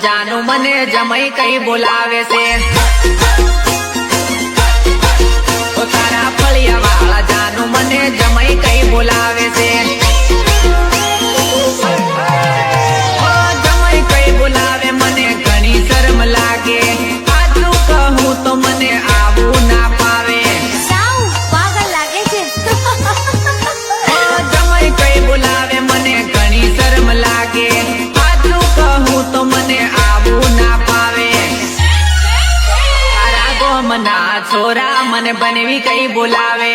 જાનું મને જમઈ કઈ બોલાવે છે તારા ફળિયા વાળા જાનું મને જમઈ કઈ બોલાવે છે જમઈ કઈ બોલાવે મને ઘણી શરમ લાગે આટલું કહું તો મને આવું ના પાવે સાવ પાગલ લાગે છે જમઈ કઈ બોલાવે મને ઘણી શરમ લાગે આટલું કહું તો મને આવું ના પાવે તારા ગોમના છોરા મને બનવી કઈ બોલાવે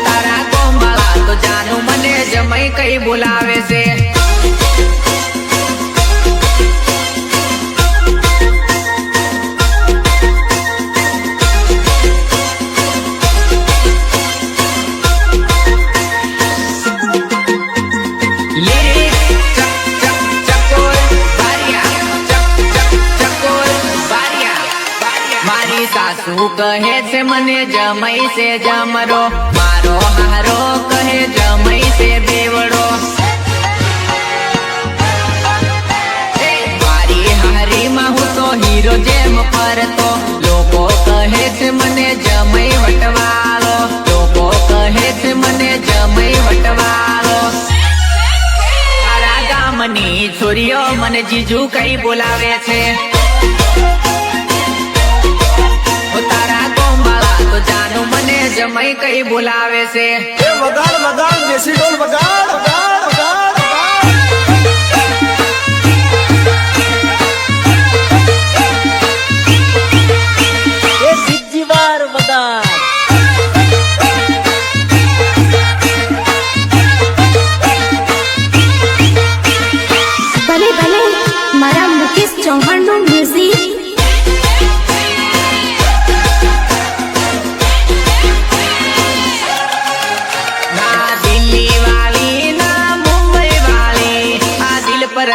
તારા ગોમવાળા તો જાનું મને જમઈ કઈ બોલાવે છે સાસુ કહે છે મને જમઈ છે જમરો મારો હારો કહે જમઈ છે બેવડો મારી હારીમાં હું તો હીરો જેમ ફરતો લોકો કહે છે મને જમઈ વટવાળો લોકો કહે છે મને જમઈ વટવાળો તારા ગામની છોરીઓ મને જીજુ કઈ બોલાવે છે જાનું મને જમઈ કઈ બોલાવે છે વગાડ વગાડ દેશી ઢોલ વગાડ વગાડ વગાડ એ બીજી વાર વગાડ ભલે ભલે મારા મુકેશ ચૌહાણ નું મ્યુઝિક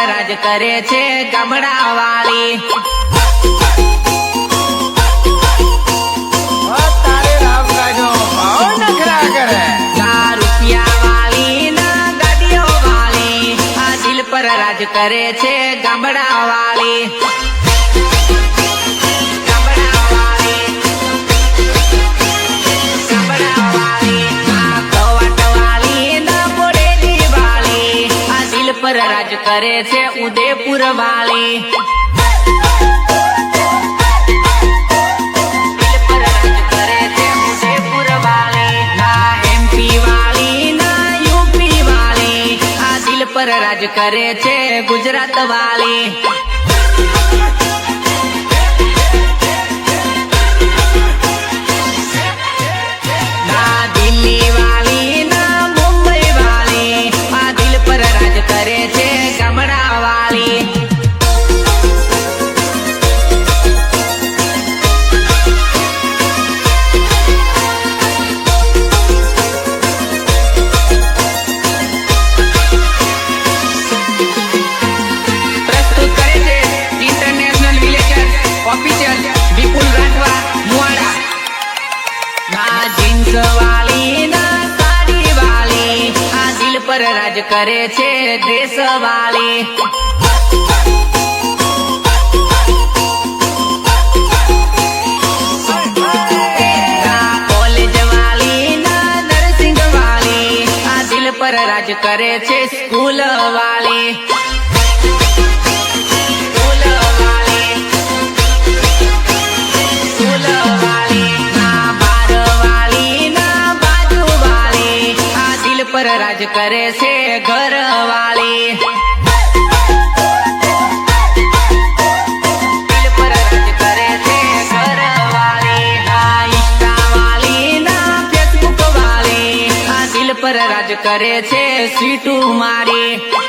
રાજ કરે છે ગામડા વાળી રૂપિયા વાળી ના ગાડીઓ વાળી આ દિલ પર રાજ કરે છે ગામડા વાળી રાજ કરે છે ઉદયપુર વાળી રાજ કરે છે ઉદયપુર વાળી ના એમપી વાળી ના યુપી વાળી આ દિલ પર રાજ કરે છે ગુજરાત વાળી ના દિલ્હી વાળી ના મુંબઈ વાળી આ દિલ પર રાજ કરે છે ગામડા વાળી પ્રસ્તુત કરે છે ઇન્ટરનેશનલ વિલેજર ઓફિશિયલ વિપુલ રાઠવા મુવાડા ના જીન્સ વાળી ના સાડી વાળી આ દિલ પર રાજ કરે છે ડ્રેસ વાળી કોલેજ વાળી ના નર્સિંગ વાળી આ દિલ પર રાજ કરે છે સ્કૂલ વાળી રાજ કરે છે ઘર વાળી દિલ પર રાજ કરે છે ઘર વાળી ના ઇન્સ્ટા વાળી ના ફેસબુક વાળી આ દિલ પર રાજ કરે છે સ્વીટુ મારી